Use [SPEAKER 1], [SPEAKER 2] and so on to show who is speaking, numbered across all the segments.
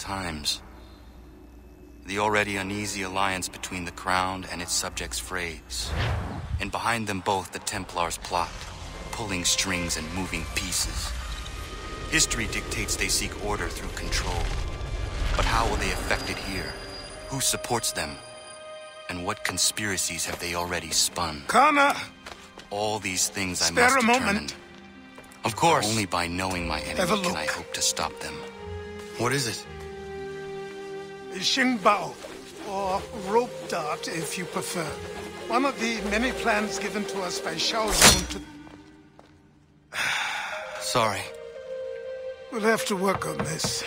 [SPEAKER 1] times. The already uneasy alliance between the Crown and its subjects frayed. And behind them both the Templars plot, pulling strings and moving pieces. History dictates they seek order through control. But how will they affect it here? Who supports them? And what conspiracies have they already spun?
[SPEAKER 2] Connor!
[SPEAKER 1] All these things I
[SPEAKER 2] Spare
[SPEAKER 1] must
[SPEAKER 2] a
[SPEAKER 1] determine.
[SPEAKER 2] moment.
[SPEAKER 1] Of course. Only by knowing my
[SPEAKER 2] Have a
[SPEAKER 1] enemy can
[SPEAKER 2] look.
[SPEAKER 1] I hope to stop them. What is it?
[SPEAKER 2] Xingbao, or rope dart if you prefer. One of the many plans given to us by Shao Zhong to...
[SPEAKER 1] Sorry.
[SPEAKER 2] We'll have to work on this.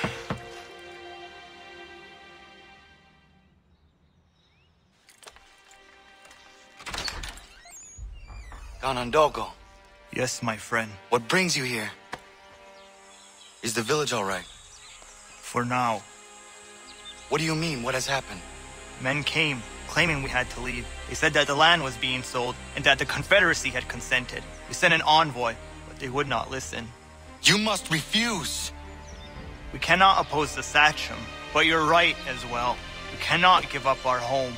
[SPEAKER 1] Ganondogo,
[SPEAKER 3] Yes, my friend.
[SPEAKER 1] what brings you here? Is the village all right?
[SPEAKER 3] For now.
[SPEAKER 1] What do you mean? What has happened?
[SPEAKER 3] Men came, claiming we had to leave. They said that the land was being sold, and that the Confederacy had consented. We sent an envoy, but they would not listen.
[SPEAKER 1] You must refuse!
[SPEAKER 3] We cannot oppose the Sachem, but you're right as well. We cannot give up our home.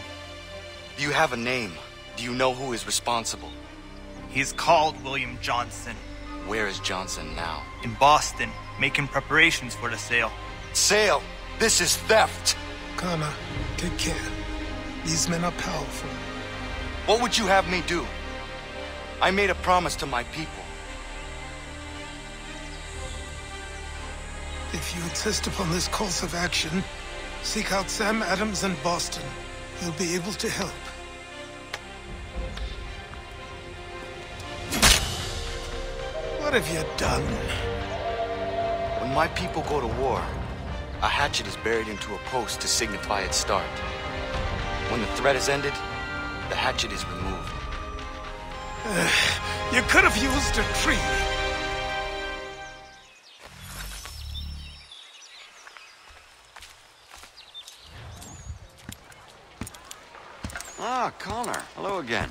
[SPEAKER 1] Do you have a name? Do you know who is responsible?
[SPEAKER 3] He's called William Johnson.
[SPEAKER 1] Where is Johnson now?
[SPEAKER 3] In Boston, making preparations for the sale.
[SPEAKER 1] Sale! This is theft!
[SPEAKER 2] Connor, take care. These men are powerful.
[SPEAKER 1] What would you have me do? I made a promise to my people.
[SPEAKER 2] If you insist upon this course of action, seek out Sam Adams in Boston. He'll be able to help. What have you done?
[SPEAKER 1] When my people go to war, a hatchet is buried into a post to signify its start. When the threat is ended, the hatchet is removed.
[SPEAKER 2] You could have used a tree.
[SPEAKER 4] Ah, Connor. Hello again.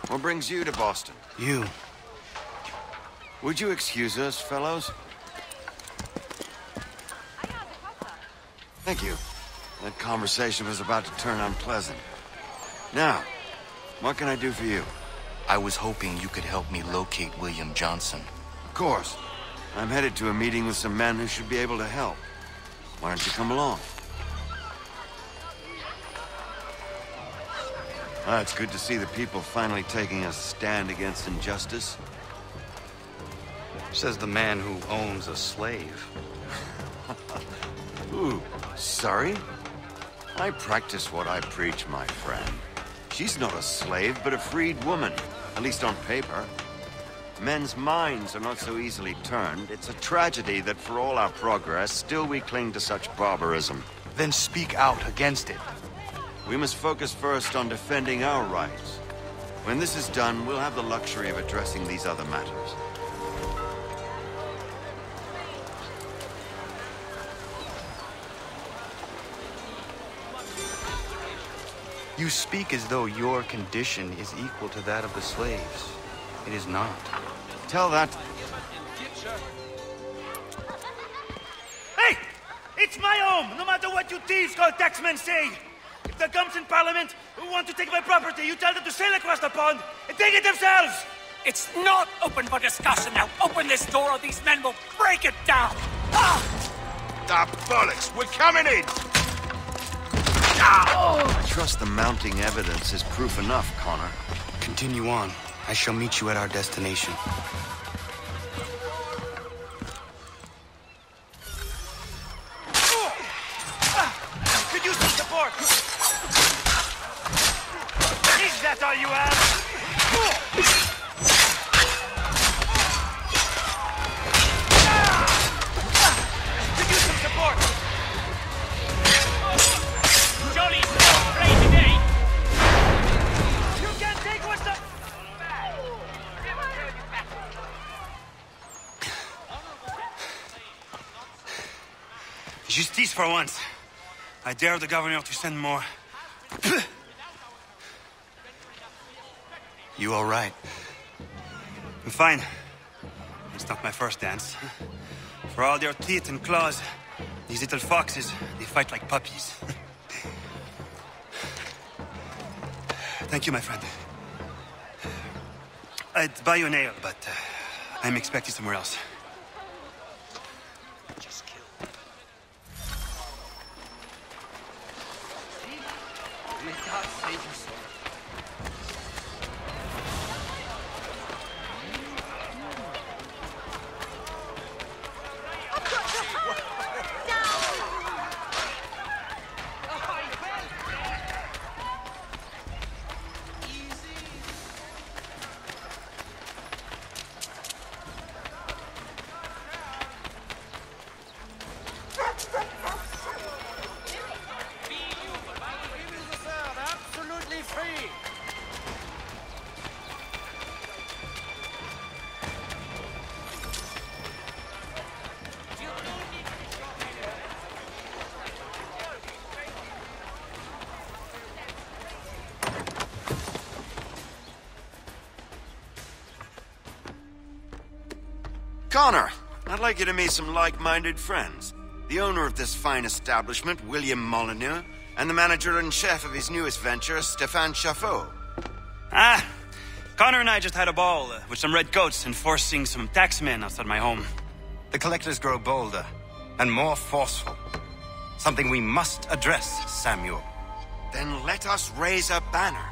[SPEAKER 4] What brings you to Boston?
[SPEAKER 1] You.
[SPEAKER 4] Would you excuse us, fellows? Thank you. That conversation was about to turn unpleasant. Now, what can I do for you?
[SPEAKER 1] I was hoping you could help me locate William Johnson.
[SPEAKER 4] Of course. I'm headed to a meeting with some men who should be able to help. Why don't you come along? Ah, it's good to see the people finally taking a stand against injustice.
[SPEAKER 1] Says the man who owns a slave.
[SPEAKER 4] Ooh, sorry? I practice what I preach, my friend. She's not a slave, but a freed woman, at least on paper. Men's minds are not so easily turned. It's a tragedy that for all our progress, still we cling to such barbarism.
[SPEAKER 1] Then speak out against it.
[SPEAKER 4] We must focus first on defending our rights. When this is done, we'll have the luxury of addressing these other matters.
[SPEAKER 1] You speak as though your condition is equal to that of the slaves. It is not.
[SPEAKER 4] Tell that...
[SPEAKER 5] Hey! It's my home, no matter what you thieves called taxmen say! If the gums in Parliament who want to take my property, you tell them to sail across the pond and take it themselves!
[SPEAKER 6] It's not open for discussion now. Open this door or these men will break it down. Ah!
[SPEAKER 4] Ah, bollocks! We're coming in! I trust the mounting evidence is proof enough, Connor.
[SPEAKER 1] Continue on. I shall meet you at our destination.
[SPEAKER 5] Could use some support! Is that all you have? Could use some support!
[SPEAKER 6] Jolly's not afraid today.
[SPEAKER 5] You can't take what's the... Justice for once. I dare the governor to send more.
[SPEAKER 1] You all right?
[SPEAKER 5] I'm fine. It's not my first dance. For all their teeth and claws,
[SPEAKER 7] These little foxes, they fight like puppies. Thank you, my friend. I'd buy you an ale, but I'm expecting somewhere else.
[SPEAKER 6] Just kill. May God save you, soul.
[SPEAKER 4] Connor, I'd like you to meet some like-minded friends. The owner of this fine establishment, William Molyneux, and the manager and chef of his newest venture, Stéphane Chaffeau.
[SPEAKER 7] Ah, Connor and I just had a ball with some red coats enforcing some taxmen outside my home.
[SPEAKER 8] The collectors grow bolder and more forceful. Something we must address, Samuel.
[SPEAKER 4] Then let us raise a banner.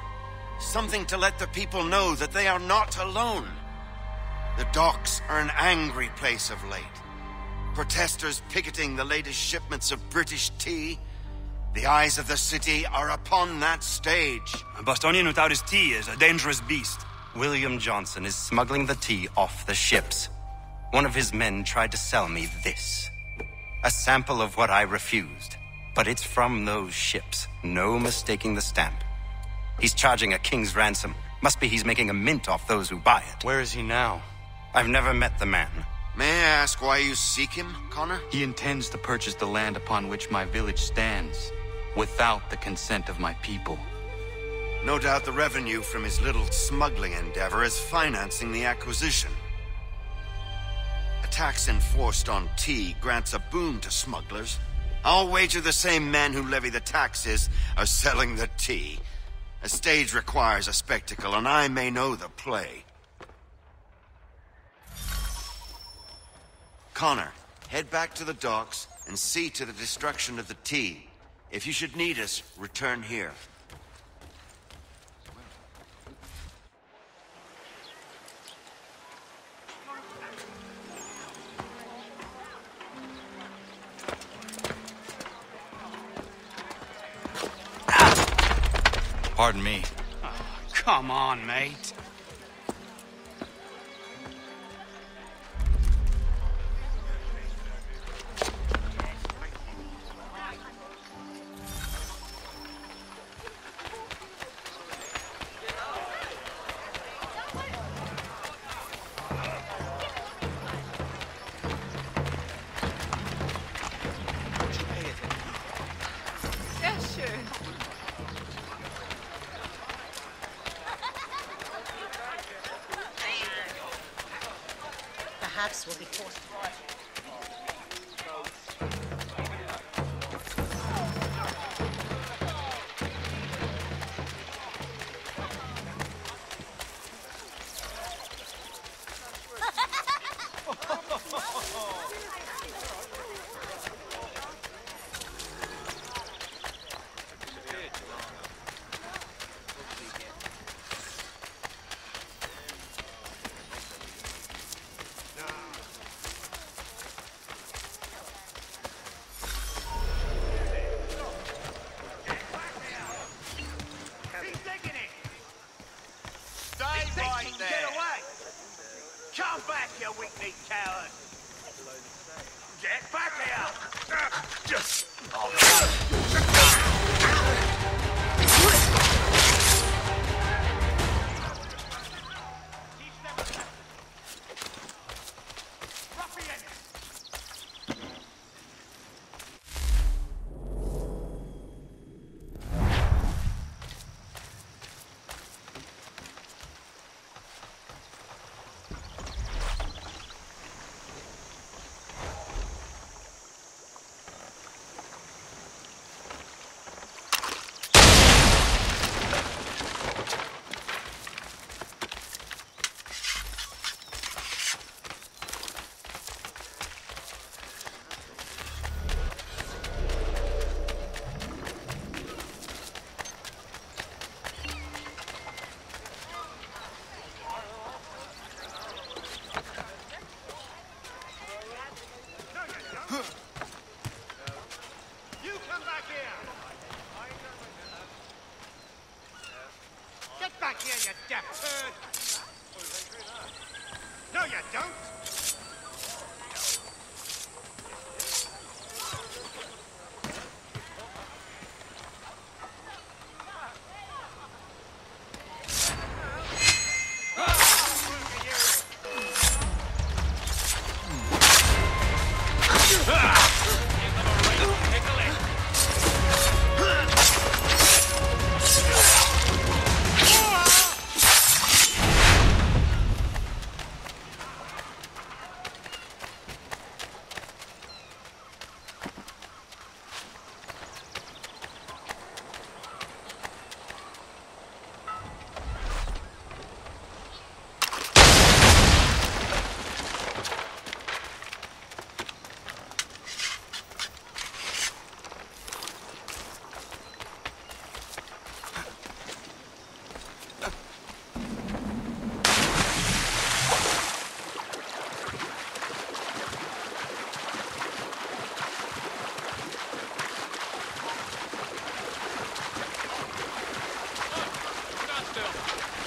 [SPEAKER 4] Something to let the people know that they are not alone. The docks are an angry place of late. Protesters picketing the latest shipments of British tea. The eyes of the city are upon that stage.
[SPEAKER 7] A Bostonian without his tea is a dangerous beast.
[SPEAKER 8] William Johnson is smuggling the tea off the ships. One of his men tried to sell me this. A sample of what I refused. But it's from those ships. No mistaking the stamp. He's charging a king's ransom. Must be he's making a mint off those who buy it.
[SPEAKER 1] Where is he now?
[SPEAKER 8] I've never met the man.
[SPEAKER 4] May I ask why you seek him, Connor?
[SPEAKER 1] He intends to purchase the land upon which my village stands, without the consent of my people.
[SPEAKER 4] No doubt the revenue from his little smuggling endeavor is financing the acquisition. A tax enforced on tea grants a boon to smugglers. I'll wager the same men who levy the taxes are selling the tea. A stage requires a spectacle, and I may know the play. Connor, head back to the docks and see to the destruction of the tea. If you should need us, return here.
[SPEAKER 1] Pardon me.
[SPEAKER 7] Come on, mate.
[SPEAKER 9] Perhaps we'll be forced to fight.
[SPEAKER 5] Come back, you weak-kneed coward! Get back here! Get back here, you deaf turd! No, you don't!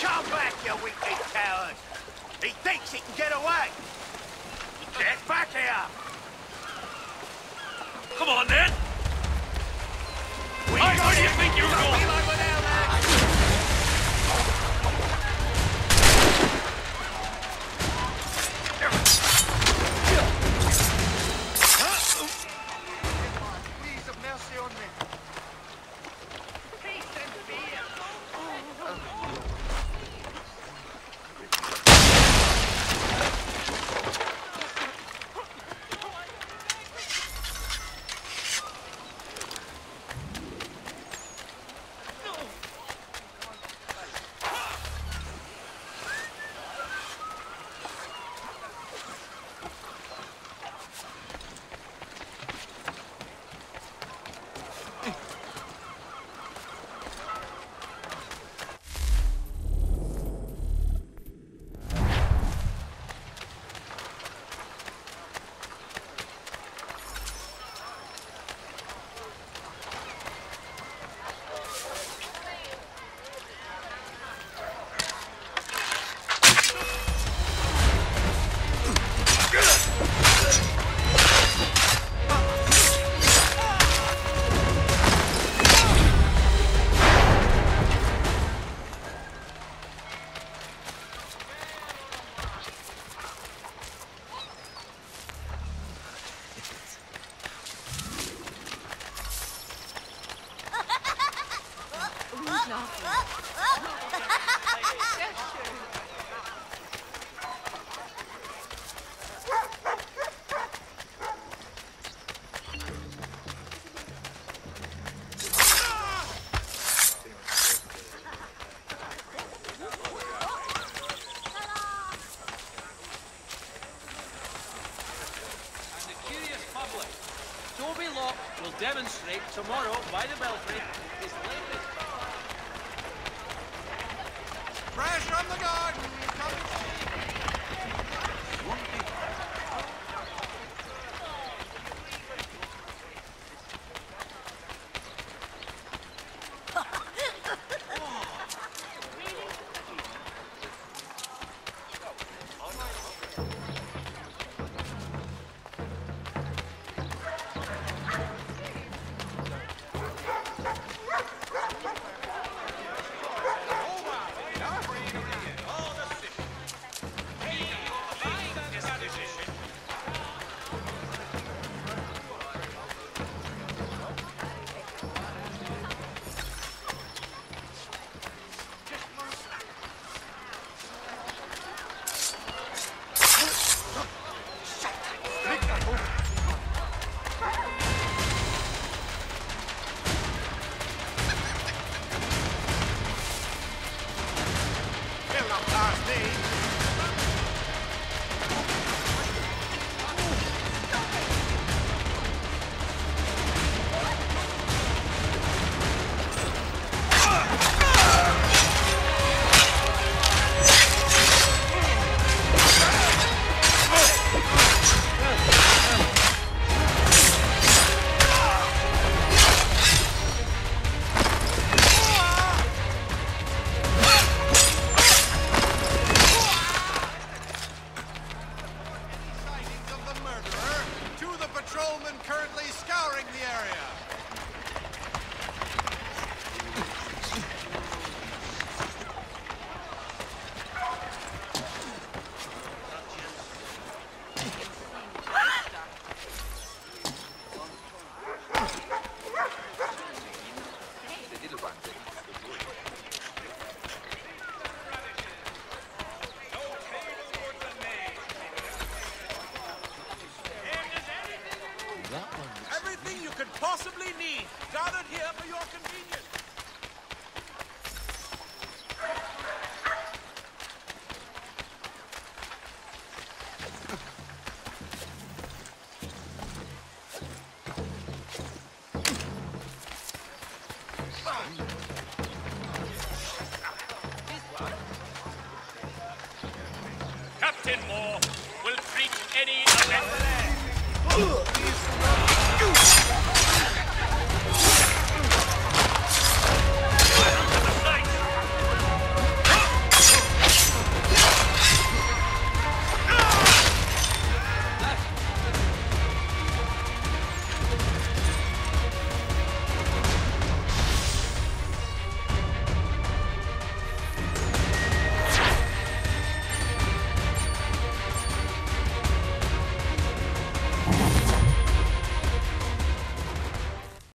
[SPEAKER 5] Come back, you weakling coward! He thinks he can get away! Get back here!
[SPEAKER 6] Come on, then! Where do you think you're going?
[SPEAKER 5] Please have mercy on me. Peace and fear.
[SPEAKER 10] Will demonstrate tomorrow by the belfry his latest.
[SPEAKER 5] Fresh from the garden! Come and see!
[SPEAKER 10] could possibly need, gathered here for your convenience.